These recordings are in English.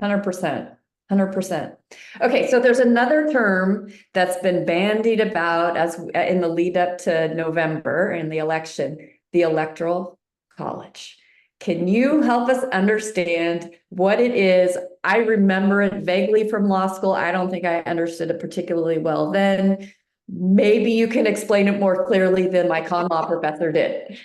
100%. 100%. Okay, so there's another term that's been bandied about as in the lead up to November in the election, the electoral college. Can you help us understand what it is? I remember it vaguely from law school. I don't think I understood it particularly well then. Maybe you can explain it more clearly than my con law professor did.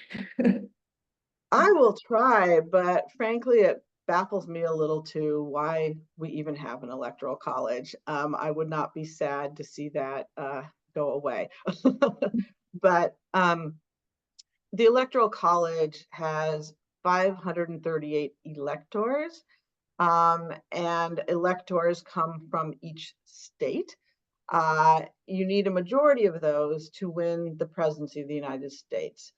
I will try, but frankly, it baffles me a little too why we even have an electoral college. I would not be sad to see that go away. But the electoral college has 538 electors, and electors come from each state. You need a majority of those to win the presidency of the United States.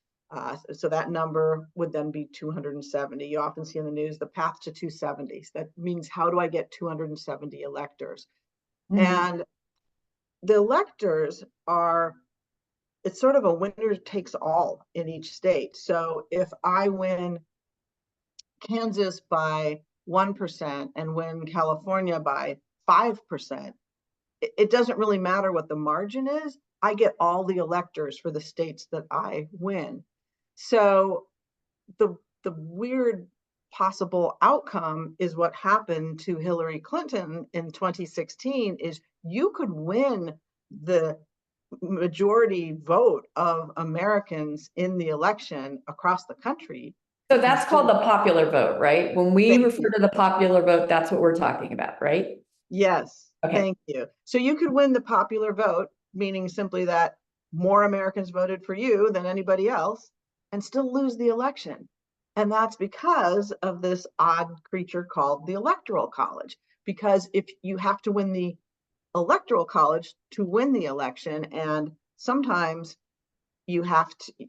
So that number would then be 270. You often see in the news the path to 270. That means, how do I get 270 electors? And the electors are, it's sort of a winner takes all in each state. So if I win Kansas by 1% and win California by 5%, it doesn't really matter what the margin is. I get all the electors for the states that I win. So the weird possible outcome is what happened to Hillary Clinton in 2016 is you could win the majority vote of Americans in the election across the country. So that's called the popular vote, right? When we Thank refer you. to the popular vote, that's what we're talking about, right? Yes, Okay. thank you. So you could win the popular vote, meaning simply that more Americans voted for you than anybody else, and still lose the election. And that's because of this odd creature called the Electoral College. Because if you have to win the Electoral College to win the election, and sometimes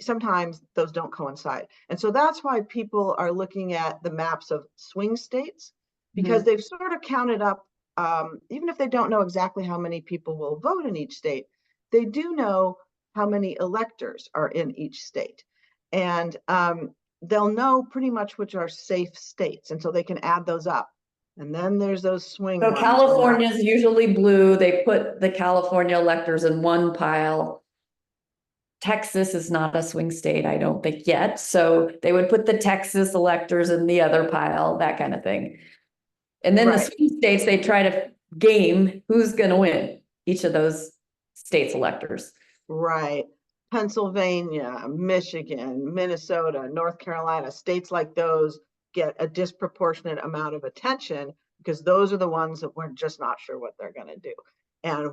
sometimes those don't coincide. And so that's why people are looking at the maps of swing states, because they've sort of counted up, even if they don't know exactly how many people will vote in each state, they do know how many electors are in each state. And they'll know pretty much which are safe states. And so they can add those up. And then there's those swing So ones. California is usually blue. They put the California electors in one pile. Texas is not a swing state, I don't think yet. So they would put the Texas electors in the other pile, that kind of thing. And then the swing states, they try to game who's going to win each of those states' electors. Right. Pennsylvania, Michigan, Minnesota, North Carolina, states like those get a disproportionate amount of attention because those are the ones that we're just not sure what they're going to do. And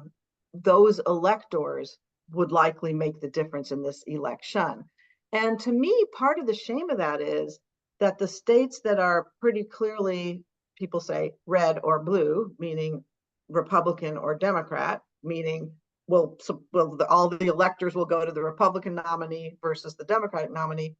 those electors would likely make the difference in this election. And to me, part of the shame of that is that the states that are pretty clearly, people say red or blue, meaning Republican or Democrat, meaning all the electors will go to the Republican nominee versus the Democratic nominee,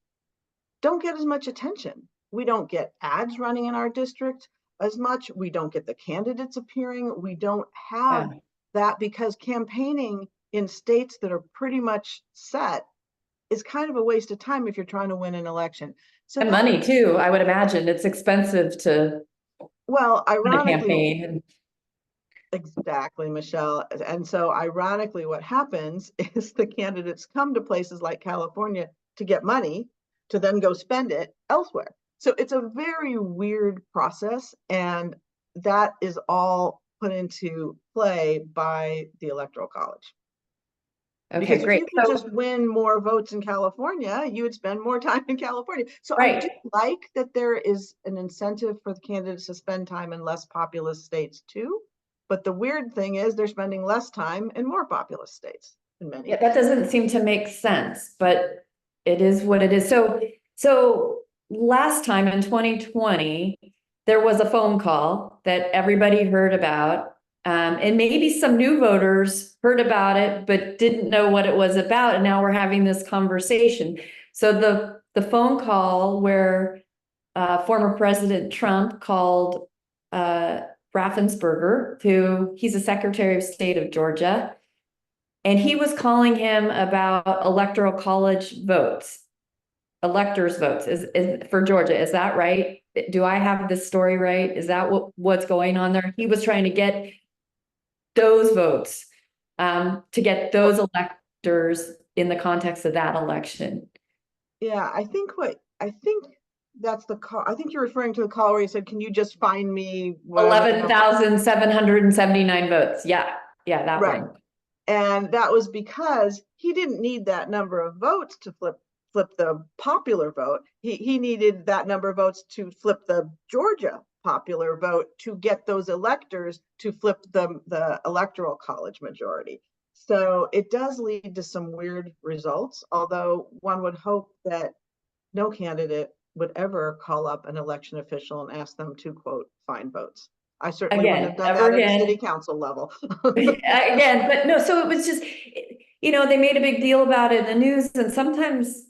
don't get as much attention. We don't get ads running in our district as much. We don't get the candidates appearing. We don't have that because campaigning in states that are pretty much set is kind of a waste of time if you're trying to win an election. So and money too, I would imagine. It's expensive to ironically campaign. Exactly, Michelle. And so ironically, what happens is the candidates come to places like California to get money to then go spend it elsewhere. So it's a very weird process. And that is all put into play by the Electoral College. Okay, because great. If you could just win more votes in California, you would spend more time in California. So right. I do like that there is an incentive for the candidates to spend time in less populous states too. But the weird thing is they're spending less time in more populous states in many. Yeah, that doesn't seem to make sense, but it is what it is. So last time in 2020, there was a phone call that everybody heard about. And maybe some new voters heard about it, but didn't know what it was about. And now we're having this conversation. So the phone call where former President Trump called Raffensperger, who he's a Secretary of State of Georgia, and he was calling him about electoral college votes, electors' votes is for Georgia. Is that right? Do I have this story right? Is that what's going on there? He was trying to get those votes, to get those electors in the context of that election. Yeah, I think that's the call. I think you're referring to the call where you said, can you just find me whatever the number? 11,779 votes. Yeah, that Right. one. And that was because he didn't need that number of votes to flip the popular vote. He needed that number of votes to flip the Georgia popular vote to get those electors to flip the electoral college majority. So it does lead to some weird results, although one would hope that no candidate would ever call up an election official and ask them to, quote, find votes. I certainly wouldn't have Again, done never that at a city again. council level. Again, but no, so it was just, they made a big deal about it in the news, and sometimes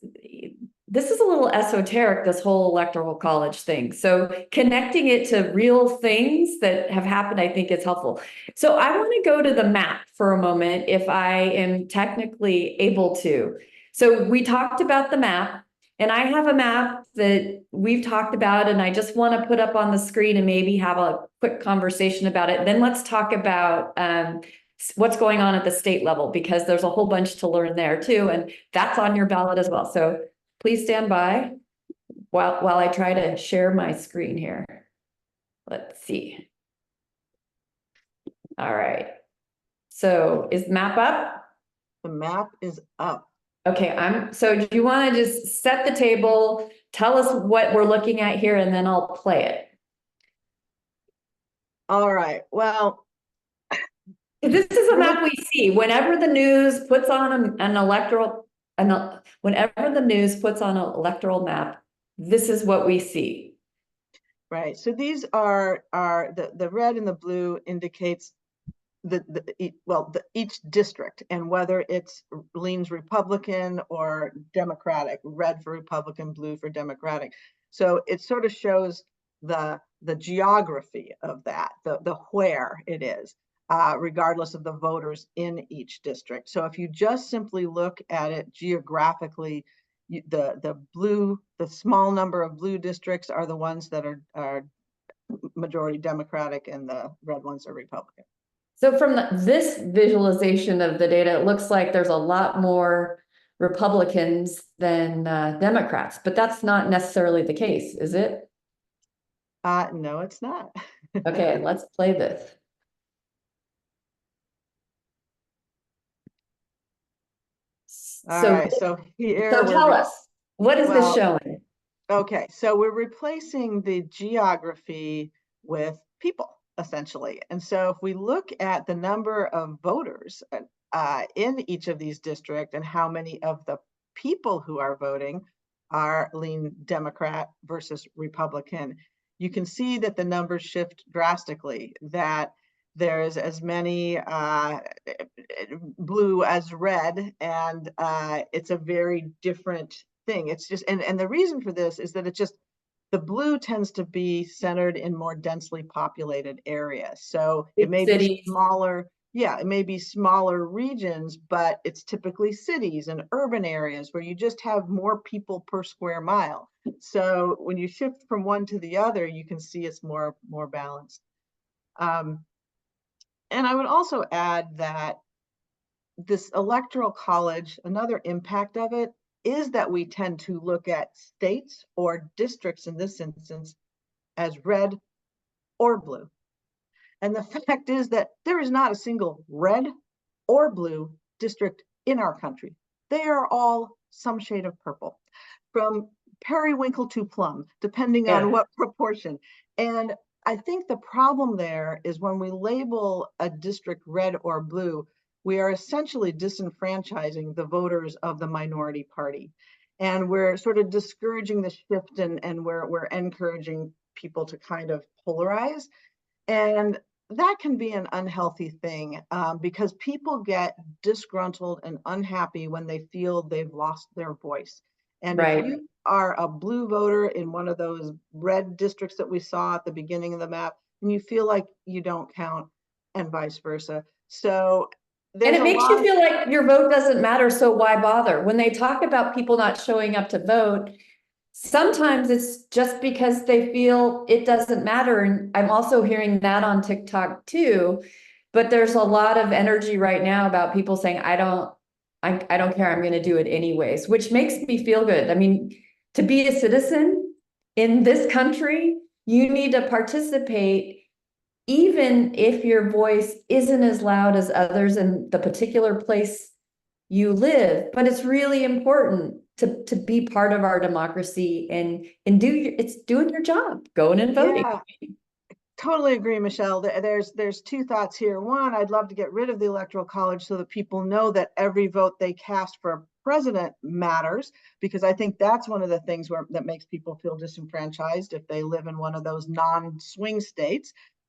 this is a little esoteric, this whole electoral college thing. So connecting it to real things that have happened, I think is helpful. So I want to go to the map for a moment, if I am technically able to. So we talked about the map, and I have a map that we've talked about, and I just want to put up on the screen and maybe have a quick conversation about it. Then let's talk about what's going on at the state level, because there's a whole bunch to learn there too, and that's on your ballot as well. So please stand by while I try to share my screen here. Let's see. All right. So is map up? The map is up. Okay, so do you want to just set the table, tell us what we're looking at here, and then I'll play it. All right. Well, this is a map we see whenever the news puts on an electoral, whenever the news puts on an electoral map, this is what we see. Right. So these are the red and the blue indicates each district and whether it's leans Republican or Democratic, red for Republican, blue for Democratic. So it sort of shows the geography of that, the where it is, regardless of the voters in each district. So if you just simply look at it geographically, the small number of blue districts are the ones that are majority Democratic, and the red ones are Republican. So from this visualization of the data, it looks like there's a lot more Republicans than Democrats, but that's not necessarily the case, is it? No, it's not. Okay, let's play this. All right, so here So tell us, what is this showing? Okay, so we're replacing the geography with people, essentially. And so if we look at the number of voters in each of these districts and how many of the people who are voting are lean Democrat versus Republican, you can see that the numbers shift drastically, that there's as many blue as red, and it's a very different thing. It's just, and the reason for this is that it's just, the blue tends to be centered in more densely populated areas. So it may be smaller, it may be smaller regions, but it's typically cities and urban areas where you just have more people per square mile. So when you shift from one to the other, you can see it's more balanced. And I would also add that this electoral college, another impact of it is that we tend to look at states or districts in this instance as red or blue. And the fact is that there is not a single red or blue district in our country. They are all some shade of purple, from periwinkle to plum, depending on what proportion. And I think the problem there is when we label a district red or blue, we are essentially disenfranchising the voters of the minority party. And we're sort of discouraging the shift, and we're encouraging people to kind of polarize. And that can be an unhealthy thing, because people get disgruntled and unhappy when they feel they've lost their voice. And if you are a blue voter in one of those red districts that we saw at the beginning of the map, and you feel like you don't count, and vice versa. So and it makes you feel like your vote doesn't matter, so why bother? When they talk about people not showing up to vote, sometimes it's just because they feel it doesn't matter. And I'm also hearing that on TikTok too. But there's a lot of energy right now about people saying, I don't care, I'm going to do it anyways, which makes me feel good. I mean, to be a citizen in this country, you need to participate, even if your voice isn't as loud as others in the particular place you live. But it's really important to be part of our democracy and it's doing your job, going and voting. Yeah, totally agree, Michelle. There's two thoughts here. One, I'd love to get rid of the electoral college so that people know that every vote they cast for president matters, because I think that's one of the things that makes people feel disenfranchised if they live in one of those non-swing states.